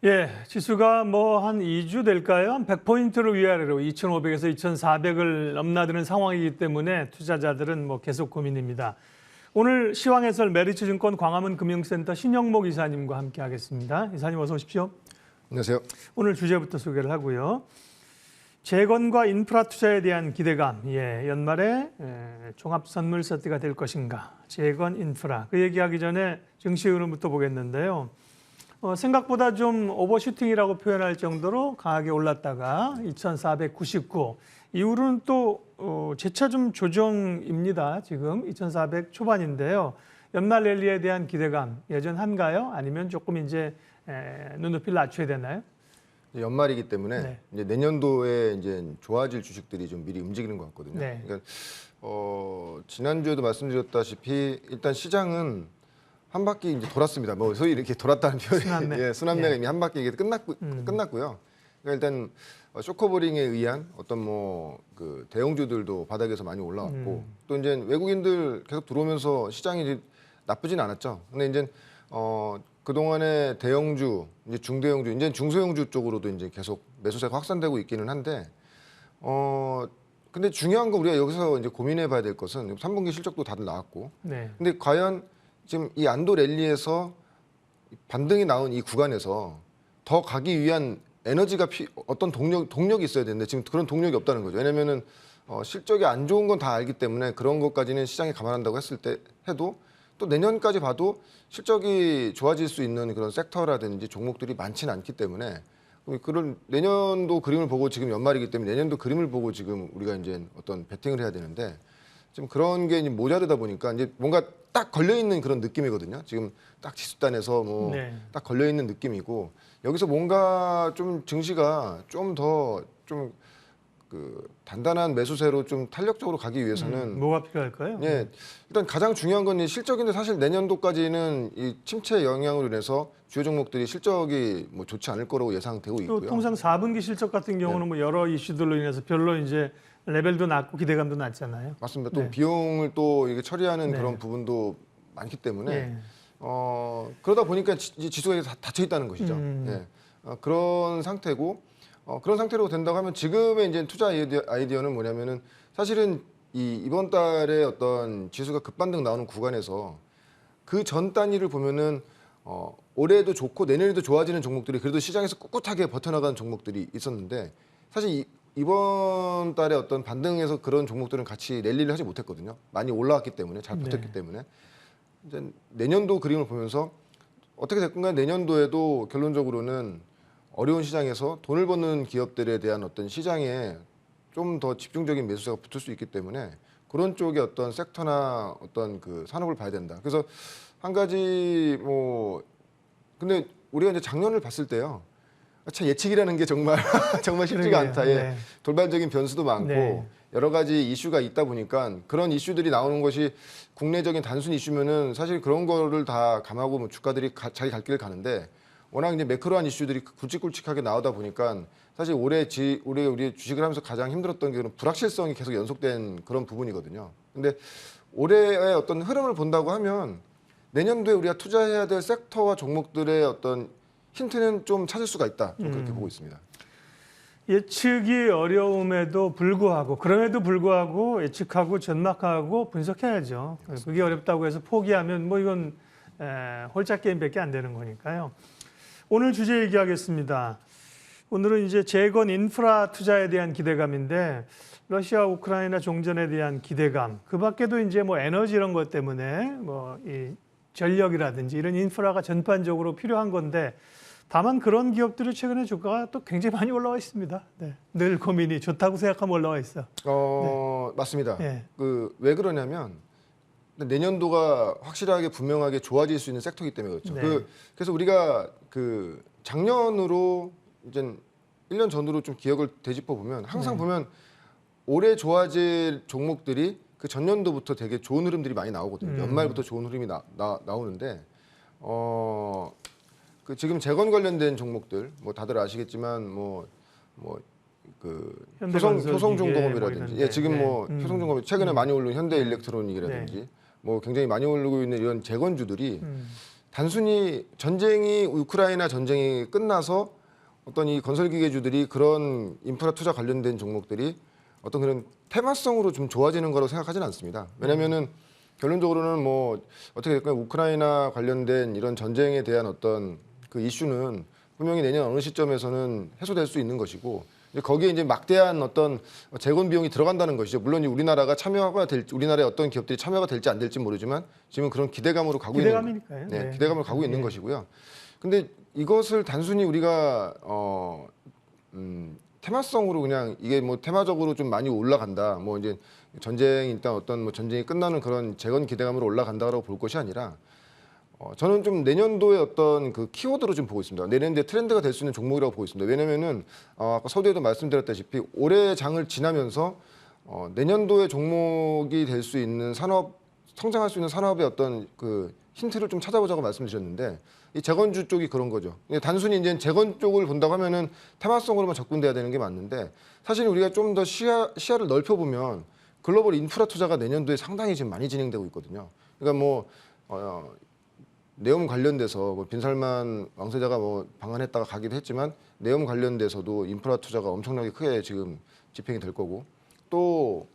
예, 지수가 뭐 한 2주 될까요? 한 100포인트를 위아래로 2,500에서 2,400을 넘나드는 상황이기 때문에 투자자들은 뭐 계속 고민입니다. 오늘 시황해설 메리츠증권 광화문 금융센터 신영목 이사님과 함께 하겠습니다. 이사님 어서 오십시오. 안녕하세요. 오늘 주제부터 소개를 하고요. 재건과 인프라 투자에 대한 기대감, 연말에 종합선물 세트가 될 것인가, 재건 인프라, 그 얘기하기 전에 증시 흐름부터 보겠는데요. 생각보다 좀 오버슈팅이라고 표현할 정도로 강하게 올랐다가 2,499 이후로는 또 재차 좀 조정입니다. 지금 2,400 초반인데요. 연말 랠리에 대한 기대감 여전한가요? 아니면 조금 이제 눈높이를 낮춰야 되나요? 연말이기 때문에 네. 이제 내년도에 이제 좋아질 주식들이 좀 미리 움직이는 것 같거든요. 네. 그러니까 지난주에도 말씀드렸다시피 일단 시장은 한 바퀴 이제 돌았습니다. 뭐 소위 이렇게 돌았다는 표현이 순환매. 순환매가 이미 한 바퀴 이게 끝났고요. 그러니까 일단 쇼커버링에 의한 어떤 뭐 그 대형주들도 바닥에서 많이 올라왔고 또 이제 외국인들 계속 들어오면서 시장이 이제 나쁘진 않았죠. 근데 이제 그동안의 대형주, 이제 중대형주, 이제 중소형주 쪽으로도 이제 계속 매수세가 확산되고 있기는 한데 근데 중요한 건 우리가 여기서 이제 고민해 봐야 될 것은 3분기 실적도 다들 나왔고 네. 근데 과연 지금 이 안도 랠리에서 반등이 나온 이 구간에서 더 가기 위한 에너지가 어떤 동력이 있어야 되는데 지금 그런 동력이 없다는 거죠. 왜냐면은 실적이 안 좋은 건 다 알기 때문에 그런 것까지는 시장이 감안한다고 했을 때 해도 또 내년까지 봐도 실적이 좋아질 수 있는 그런 섹터라든지 종목들이 많지는 않기 때문에 그런 내년도 그림을 보고 지금 연말이기 때문에 내년도 그림을 보고 지금 우리가 이제 어떤 베팅을 해야 되는데 지금 그런 게 이제 모자르다 보니까 이제 뭔가 딱 걸려 있는 그런 느낌이거든요. 지금 딱 지수단에서 뭐 딱 걸려 있는 느낌이고 여기서 뭔가 좀 증시가 좀 더 좀 그 단단한 매수세로 좀 탄력적으로 가기 위해서는 뭐가 필요할까요? 예, 일단 가장 중요한 건 이 실적인데 사실 내년도까지는 이 침체 영향으로 인해서 주요 종목들이 실적이 뭐 좋지 않을 거라고 예상되고 또 있고요. 통상 4분기 실적 같은 경우는 뭐 여러 이슈들로 인해서 별로 이제 레벨도 낮고 기대감도 낮잖아요. 맞습니다. 또 비용을 또 이게 처리하는 네. 그런 부분도 많기 때문에 예. 그러다 보니까 지수가 다 닫혀 있다는 것이죠. 예. 그런 상태고 그런 상태로 된다고 하면 지금의 이제 투자 아이디어는 뭐냐면은 사실은 이번 달에 어떤 지수가 급반등 나오는 구간에서 그 전 단위를 보면은 올해도 좋고 내년에도 좋아지는 종목들이 그래도 시장에서 꿋꿋하게 버텨나가는 종목들이 있었는데 사실 이번 달에 어떤 반등에서 그런 종목들은 같이 랠리를 하지 못했거든요. 많이 올라왔기 때문에 잘 버텼기 때문에 이제 내년도 그림을 보면서 어떻게 됐건가 내년도에도 결론적으로는 어려운 시장에서 돈을 버는 기업들에 대한 어떤 시장에 좀 더 집중적인 매수세가 붙을 수 있기 때문에 그런 쪽의 어떤 섹터나 어떤 그 산업을 봐야 된다. 그래서 한 가지 뭐 근데 우리가 이제 작년을 봤을 때요. 참 예측이라는 게 정말 정말 쉽지가 않다. 예. 네. 돌발적인 변수도 많고 네. 여러 가지 이슈가 있다 보니까 그런 이슈들이 나오는 것이 국내적인 단순 이슈면은 사실 그런 거를 다 감하고 뭐 주가들이 자기 갈 길을 가는데 워낙 이제 매크로한 이슈들이 굵직굵직하게 나오다 보니까 사실 올해 우리 주식을 하면서 가장 힘들었던 게 불확실성이 계속 연속된 그런 부분이거든요. 근데 올해의 어떤 흐름을 본다고 하면 내년도에 우리가 투자해야 될 섹터와 종목들의 어떤 힌트는 좀 찾을 수가 있다. 좀 그렇게 보고 있습니다. 예측이 어려움에도 불구하고 그럼에도 불구하고 예측하고 전망하고 분석해야죠. 그게 어렵다고 해서 포기하면 뭐 이건 홀짝 게임밖에 안 되는 거니까요. 오늘 주제 얘기하겠습니다. 오늘은 이제 재건 인프라 투자에 대한 기대감인데 러시아 우크라이나 종전에 대한 기대감, 그 밖에도 이제 뭐 에너지 이런 것 때문에 뭐 이 전력이라든지 이런 인프라가 전반적으로 필요한 건데 다만 그런 기업들이 최근에 주가가 또 굉장히 많이 올라와 있습니다. 네. 늘 고민이 좋다고 생각하면 올라와 있어. 맞습니다. 네. 왜 그러냐면 내년도가 확실하게 분명하게 좋아질 수 있는 섹터이기 때문에 그렇죠. 네. 그래서 우리가 그 작년으로 이제 1년 전으로 좀 기억을 되짚어 보면 항상 보면 올해 좋아질 종목들이 그 전년도부터 되게 좋은 흐름들이 많이 나오거든요. 연말부터 좋은 흐름이 나오는데 그 지금 재건 관련된 종목들 뭐 다들 아시겠지만 그 효성중공업이라든지 뭐 지금 뭐 효성중공업 최근에 많이 오른 현대일렉트로닉이라든지 뭐 굉장히 많이 오르고 있는 이런 재건주들이 단순히 전쟁이 우크라이나 전쟁이 끝나서 어떤 이 건설 기계주들이 그런 인프라 투자 관련된 종목들이 어떤 그런 테마성으로 좀 좋아지는 거라고 생각하지는 않습니다. 왜냐면은 결론적으로는 뭐 어떻게 될까요? 우크라이나 관련된 이런 전쟁에 대한 어떤 그 이슈는 분명히 내년 어느 시점에서는 해소될 수 있는 것이고 이제 거기에 이제 막대한 어떤 재건 비용이 들어간다는 것이죠. 물론 우리나라가 참여가 될지 우리나라의 어떤 기업들이 참여가 될지 안 될지 모르지만 지금 그런 기대감으로 가고 기대감이니까요. 있는 네, 네. 기대감을 가고 있는 네. 것이고요. 근데 이것을 단순히 우리가 테마성으로 그냥 이게 뭐 테마적으로 좀 많이 올라간다. 뭐 이제 전쟁이 일단 어떤 뭐 전쟁이 끝나는 그런 재건 기대감으로 올라간다라고 볼 것이 아니라 저는 좀 내년도에 어떤 그 키워드로 좀 보고 있습니다. 내년도에 트렌드가 될 수 있는 종목이라고 보고 있습니다. 왜냐면은 아까 서두에도 말씀드렸다시피 올해 장을 지나면서 내년도에 종목이 될 수 있는 산업 성장할 수 있는 산업의 어떤 그 힌트를 좀 찾아보자고 말씀드렸는데 이 재건주 쪽이 그런 거죠. 단순히 이제 재건 쪽을 본다고 하면은 테마성으로만 접근돼야 되는 게 맞는데 사실 우리가 좀 더 시야를 넓혀보면 글로벌 인프라 투자가 내년도에 상당히 지금 많이 진행되고 있거든요. 그러니까 뭐 네옴 관련돼서 뭐 빈살만 왕세자가 뭐 방한했다가 가기도 했지만 네옴 관련돼서도 인프라 투자가 엄청나게 크게 지금 집행이 될 거고 또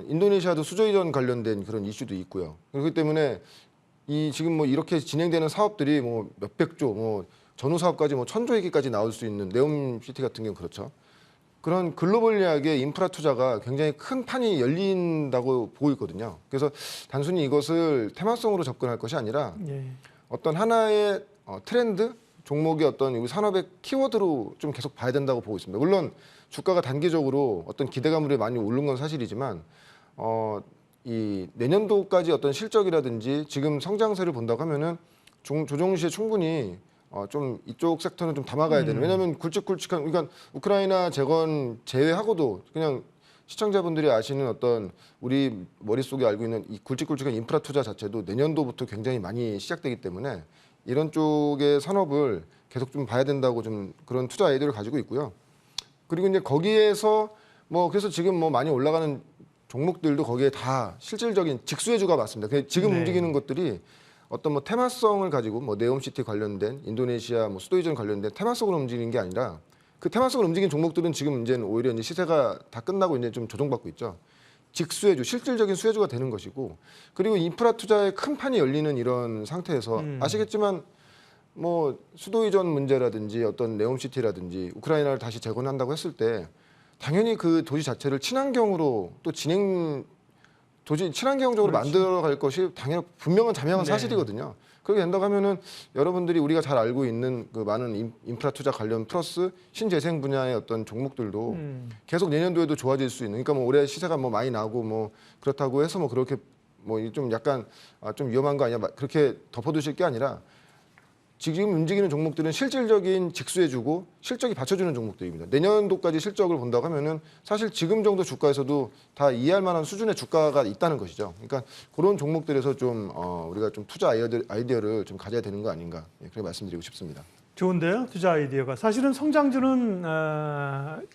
인도네시아도 수조이전 관련된 그런 이슈도 있고요. 그렇기 때문에 이 지금 뭐 이렇게 진행되는 사업들이 뭐 몇백조, 뭐 전후 사업까지 뭐 천조 얘기까지 나올 수 있는 네옴시티 같은 경우 그렇죠. 그런 글로벌리하게 인프라 투자가 굉장히 큰 판이 열린다고 보고 있거든요. 그래서 단순히 이것을 테마성으로 접근할 것이 아니라 예. 어떤 하나의 트렌드, 종목의 어떤 우리 산업의 키워드로 좀 계속 봐야 된다고 보고 있습니다. 물론 주가가 단기적으로 어떤 기대감으로 많이 오른 건 사실이지만 이 내년도까지 어떤 실적이라든지 지금 성장세를 본다고 하면은 조정 시에 충분히 좀 이쪽 섹터는 좀 담아가야 되는. 왜냐하면 굵직굵직한 그러니까 우크라이나 재건 제외하고도 그냥 시청자분들이 아시는 어떤 우리 머릿속에 알고 있는 이 굵직굵직한 인프라 투자 자체도 내년도부터 굉장히 많이 시작되기 때문에 이런 쪽의 산업을 계속 좀 봐야 된다고 좀 그런 투자 아이디어를 가지고 있고요. 그리고 이제 거기에서 뭐 그래서 지금 뭐 많이 올라가는 종목들도 거기에 다 실질적인 직수해주가 맞습니다. 지금 네. 움직이는 것들이 어떤 뭐 테마성을 가지고 뭐 네옴시티 관련된 인도네시아 뭐 수도이전 관련된 테마성으로 움직이는 게 아니라 그 테마성으로 움직이는 종목들은 지금 이제 오히려 이제 시세가 다 끝나고 이제 좀 조정받고 있죠. 직수해주, 실질적인 수혜주가 되는 것이고 그리고 인프라 투자에 큰 판이 열리는 이런 상태에서 아시겠지만 뭐 수도이전 문제라든지 어떤 네옴시티라든지 우크라이나를 다시 재건한다고 했을 때 당연히 그 도시 자체를 친환경으로 또 친환경적으로 그렇지. 만들어갈 것이 당연 분명한 자명한 네. 사실이거든요. 그렇게 된다고 하면은 여러분들이 우리가 잘 알고 있는 그 많은 인프라 투자 관련 플러스 신재생 분야의 어떤 종목들도 계속 내년도에도 좋아질 수 있는. 그러니까 뭐 올해 시세가 뭐 많이 나고 뭐 그렇다고 해서 뭐 그렇게 뭐 좀 약간 좀 위험한 거 아니야? 그렇게 덮어두실 게 아니라 지금 움직이는 종목들은 실질적인 직수해주고 실적이 받쳐주는 종목들입니다. 내년도까지 실적을 본다고 하면은 사실 지금 정도 주가에서도 다 이해할 만한 수준의 주가가 있다는 것이죠. 그러니까 그런 종목들에서 좀 우리가 좀 투자 아이디어를 좀 가져야 되는 거 아닌가 그렇게 말씀드리고 싶습니다. 좋은데요, 투자 아이디어가. 사실은 성장주는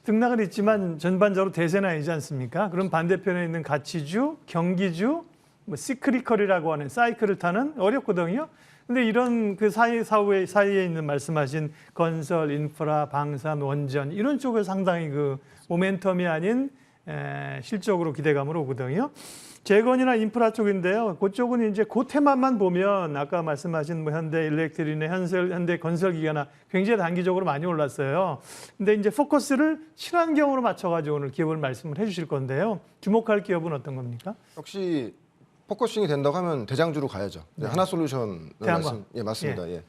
등락은 있지만 전반적으로 대세는 아니지 않습니까? 그럼 반대편에 있는 가치주, 경기주, 뭐 시크리컬이라고 하는 사이클을 타는 어렵거든요. 근데 이런 그 사이에 있는 말씀하신 건설, 인프라, 방산, 원전 이런 쪽에 상당히 그 모멘텀이 아닌 실적으로 기대감으로 오거든요. 재건이나 인프라 쪽인데요. 그쪽은 이제 그 테마만 보면 아까 말씀하신 뭐 현대 일렉트릭이나 현대 건설기가나 굉장히 단기적으로 많이 올랐어요. 근데 이제 포커스를 친환경으로 맞춰가지고 오늘 기업을 말씀을 해주실 건데요. 주목할 기업은 어떤 겁니까? 역시 포커싱이 된다고 하면 대장주로 가야죠. 네. 하나솔루션 태양광. 예, 맞습니다. 예.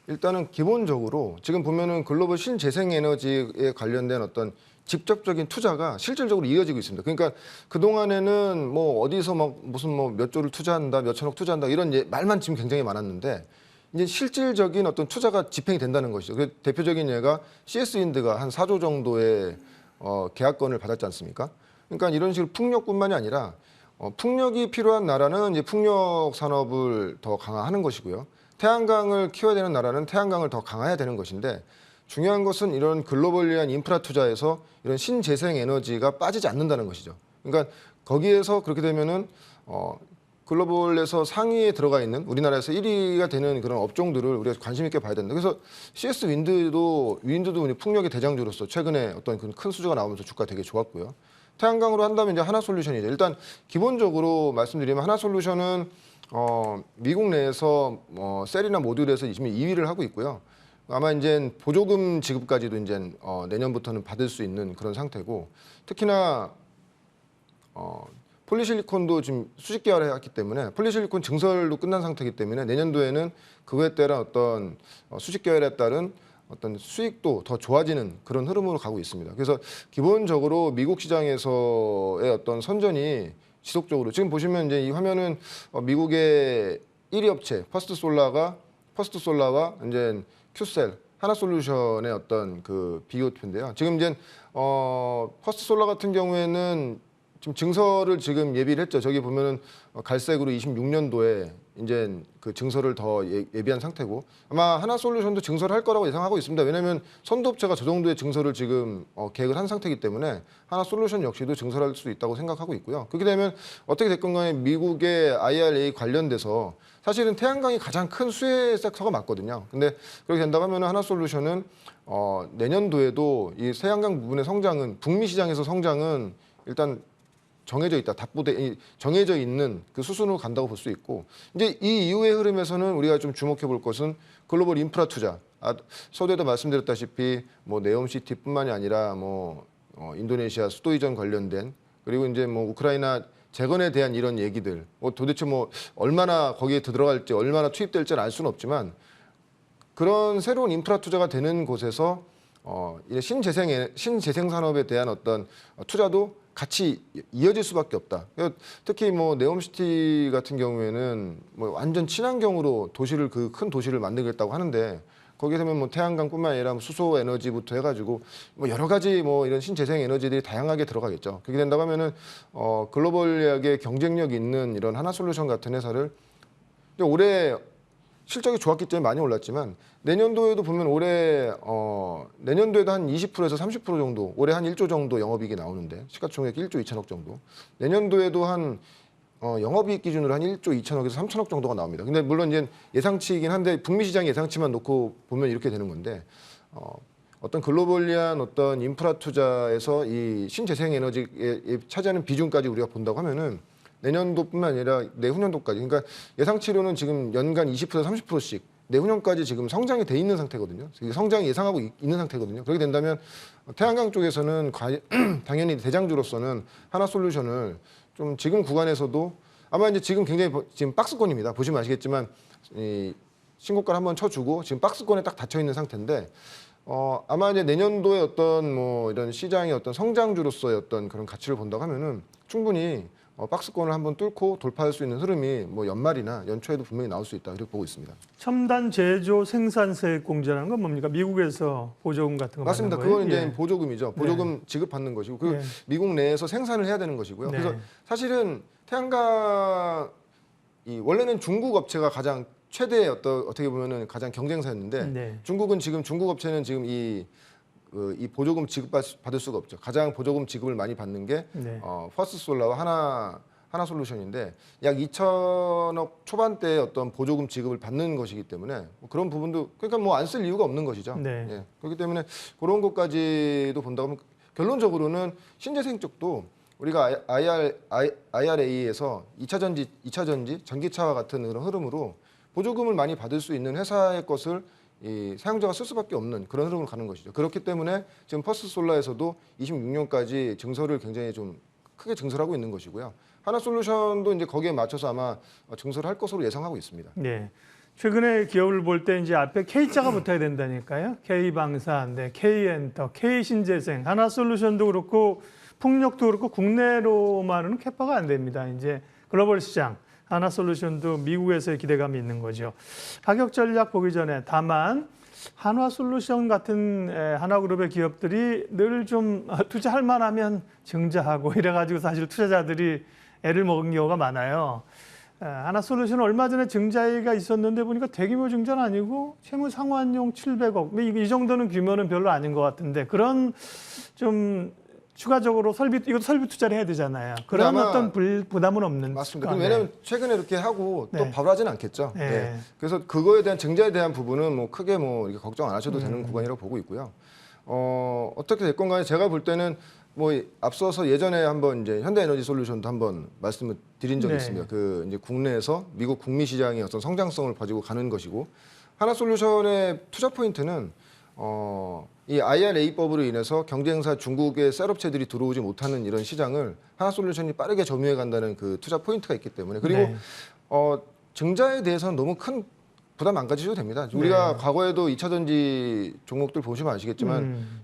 일단은 기본적으로 지금 보면은 글로벌 신재생에너지에 관련된 어떤 직접적인 투자가 실질적으로 이어지고 있습니다. 그러니까 그 동안에는 뭐 어디서 막 무슨 뭐 몇 조를 투자한다, 몇 천억 투자한다 이런 말만 지금 굉장히 많았는데 이제 실질적인 어떤 투자가 집행이 된다는 것이죠. 그 대표적인 예가 CS-윈드가 한 4조 정도의 계약건을 받았지 않습니까? 그러니까 이런 식으로 풍력뿐만이 아니라 풍력이 필요한 나라는 이제 풍력 산업을 더 강화하는 것이고요. 태양광을 키워야 되는 나라는 태양광을 더 강화해야 되는 것인데 중요한 것은 이런 글로벌리한 인프라 투자에서 이런 신재생 에너지가 빠지지 않는다는 것이죠. 그러니까 거기에서 그렇게 되면은 글로벌에서 상위에 들어가 있는 우리나라에서 1위가 되는 그런 업종들을 우리가 관심 있게 봐야 된다. 그래서 CS 윈드도 풍력의 대장주로서 최근에 어떤 큰 수주가 나오면서 주가 되게 좋았고요. 태양광으로 한다면 이제 하나솔루션이죠. 일단 기본적으로 말씀드리면 하나솔루션은 미국 내에서 셀이나 모듈에서 이미 2위를 하고 있고요. 아마 이제 보조금 지급까지도 이제 내년부터는 받을 수 있는 그런 상태고, 특히나 폴리실리콘도 지금 수직 계열을 했기 때문에 폴리실리콘 증설도 끝난 상태이기 때문에 내년도에는 그거에 따른 어떤 수직 계열에 따른 어떤 수익도 더 좋아지는 그런 흐름으로 가고 있습니다. 그래서 기본적으로 미국 시장에서의 어떤 선전이 지속적으로 지금 보시면 이제 이 화면은 미국의 1위 업체 퍼스트 솔라와 이제 큐셀 하나솔루션의 어떤 그 비교표인데요. 지금 이제 퍼스트 솔라 같은 경우에는 지금 증설을 지금 예비를 했죠. 저기 보면은 갈색으로 26년도에 이제 그 증설을 더 예비한 상태고, 아마 하나솔루션도 증설을 할 거라고 예상하고 있습니다. 왜냐하면 선도업체가 저 정도의 증설을 지금 계획을 한 상태이기 때문에 하나솔루션 역시도 증설할 수 있다고 생각하고 있고요. 그렇게 되면 어떻게 됐건 간에 미국의 IRA 관련돼서 사실은 태양광이 가장 큰 수혜 섹터가 맞거든요. 근데 그렇게 된다고 하면 하나솔루션은 내년도에도 이 태양광 부분의 성장은, 북미 시장에서 성장은 일단 정해져 있다. 정해져 있는 그 수순으로 간다고 볼 수 있고, 이제 이 이후의 흐름에서는 우리가 좀 주목해 볼 것은 글로벌 인프라 투자. 서두에도 말씀드렸다시피 뭐 네옴시티뿐만이 아니라 인도네시아 수도 이전 관련된, 그리고 이제 우크라이나 재건에 대한 이런 얘기들, 도대체 얼마나 거기에 들어갈지, 얼마나 투입될지는 알 수는 없지만 그런 새로운 인프라 투자가 되는 곳에서 이제 신재생 산업에 대한 어떤 투자도 같이 이어질 수밖에 없다. 특히 네옴시티 같은 경우에는 완전 친환경으로 도시를, 그 큰 도시를 만들겠다고 하는데, 거기에 되면 태양광뿐만 아니라 수소 에너지부터 해가지고 여러 가지 이런 신재생 에너지들이 다양하게 들어가겠죠. 그렇게 된다고 하면은 글로벌하게 경쟁력 있는 이런 하나솔루션 같은 회사를, 올해 실적이 좋았기 때문에 많이 올랐지만 내년도에도 보면 내년도에도 한 20%에서 30% 정도, 올해 한 1조 정도 영업이익이 나오는데, 시가총액 1조 2천억 정도. 내년도에도 한 영업이익 기준으로 한 1조 2천억에서 3천억 정도가 나옵니다. 근데 물론 이제 예상치이긴 한데 북미 시장 예상치만 놓고 보면 이렇게 되는 건데, 어떤 글로벌리한 어떤 인프라 투자에서 이 신재생 에너지에 차지하는 비중까지 우리가 본다고 하면은 내년도뿐만 아니라 내후년도까지, 그러니까 예상치로는 지금 연간 20%, 30%씩 내후년까지 지금 성장이 돼 있는 상태거든요. 성장이 예상하고 있는 상태거든요. 그렇게 된다면 태양광 쪽에서는 당연히 대장주로서는 하나솔루션을 좀 지금 구간에서도 아마 이제 지금 굉장히 지금 박스권입니다. 보시면 아시겠지만 이 신고가를 한번 쳐주고 지금 박스권에 딱 닫혀 있는 상태인데, 아마 이제 내년도에 어떤 이런 시장의 어떤 성장주로서의 어떤 그런 가치를 본다고 하면은 충분히 박스권을 한번 뚫고 돌파할 수 있는 흐름이 연말이나 연초에도 분명히 나올 수 있다, 이렇게 보고 있습니다. 첨단 제조 생산세액 공제라는 건 뭡니까? 미국에서 보조금 같은 거 맞습니다. 받는 거예요? 그건 이제 예. 보조금이죠. 보조금 지급받는 것이고, 그 미국 내에서 생산을 해야 되는 것이고요. 네. 그래서 사실은 태양광 원래는 중국 업체가 가장 최대 어떻게 보면은 가장 경쟁사였는데, 중국 업체는 지금 이 보조금 지급받을 수가 없죠. 가장 보조금 지급을 많이 받는 게 퍼스트 솔라와 하나솔루션인데, 약 2천억 초반대의 어떤 보조금 지급을 받는 것이기 때문에 그런 부분도, 그러니까 안 쓸 이유가 없는 것이죠. 예. 그렇기 때문에 그런 것까지도 본다고 하면 결론적으로는 신재생 쪽도 우리가 IRA에서 2차 전지, 전기차와 같은 그런 흐름으로 보조금을 많이 받을 수 있는 회사의 것을 이 사용자가 쓸 수밖에 없는 그런 흐름으로 가는 것이죠. 그렇기 때문에 지금 퍼스트 솔라에서도 26년까지 증설을 굉장히 좀 크게 증설하고 있는 것이고요. 하나솔루션도 이제 거기에 맞춰서 아마 증설을 할 것으로 예상하고 있습니다. 네. 최근에 기업을 볼 때 이제 앞에 K자가 붙어야 된다니까요. K방산, K엔터, K신재생, 하나솔루션도 그렇고 풍력도 그렇고 국내로만은 캐파가 안 됩니다. 이제 글로벌 시장. 하나솔루션도 미국에서의 기대감이 있는 거죠. 가격 전략 보기 전에 다만 한화솔루션 같은 하나그룹의 기업들이 늘 좀 투자할 만하면 증자하고 이래가지고 사실 투자자들이 애를 먹은 경우가 많아요. 하나솔루션은 얼마 전에 증자가 있었는데 보니까 대규모 증자는 아니고 채무 상환용 700억 이 정도는 규모는 별로 아닌 것 같은데, 그런 좀 추가적으로 이것도 설비 투자를 해야 되잖아요. 그런 아마 어떤 부담은 없는. 맞습니다. 네. 왜냐하면 최근에 이렇게 하고 또 네. 바로 하진 않겠죠. 네. 네. 그래서 그거에 대한 증자에 대한 부분은 뭐 크게 뭐 이렇게 걱정 안 하셔도 되는 구간이라고 보고 있고요. 어떻게 됐건 간에 제가 볼 때는 뭐 앞서서 예전에 한번 이제 현대에너지솔루션도 한번 말씀을 드린 적이 네. 있습니다. 그 이제 국내에서 미국 북미 시장의 어떤 성장성을 가지고 가는 것이고 하나솔루션의 투자 포인트는 이 IRA법으로 인해서 경쟁사 중국의 셀업체들이 들어오지 못하는 이런 시장을 하나솔루션이 빠르게 점유해 간다는 그 투자 포인트가 있기 때문에 그리고 네. 증자에 대해서는 너무 큰 부담 안 가지셔도 됩니다. 우리가 과거에도 2차 전지 종목들 보시면 아시겠지만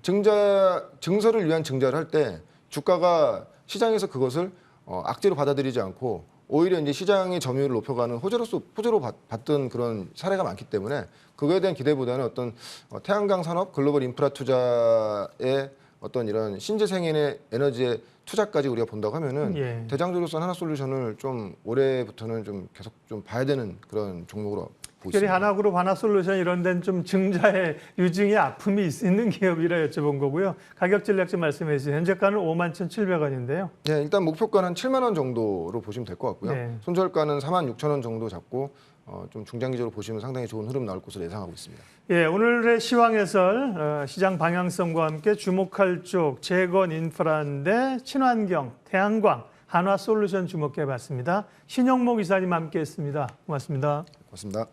증설을 위한 증자를 할 때 주가가 시장에서 그것을 악재로 받아들이지 않고 오히려 이제 시장의 점유율을 높여가는 호재로 봤던 그런 사례가 많기 때문에 그거에 대한 기대보다는 어떤 태양광 산업, 글로벌 인프라 투자의 어떤 이런 신재생인의 에너지의 투자까지 우리가 본다고 하면은 예. 대장주로서 하나솔루션을 좀 올해부터는 좀 계속 좀 봐야 되는 그런 종목으로 보고 특별히 있습니다. 하나그룹, 하나솔루션 이런 데는 좀 증자의 유증의 아픔이 있는 기업이라 여쭤본 거고요. 가격 전략 좀 말씀해 주세요. 현재가는 51,700원인데요. 네, 일단 목표가는 한 7만 원 정도로 보시면 될 것 같고요. 네. 손절가는 46,000원 정도 잡고 좀 중장기적으로 보시면 상당히 좋은 흐름 나올 것으로 예상하고 있습니다. 예, 오늘의 시황 해설 시장 방향성과 함께 주목할 쪽 재건 인프라인데 친환경, 태양광, 한화솔루션 주목해 봤습니다. 신영목 이사님 함께했습니다. 고맙습니다. 고맙습니다.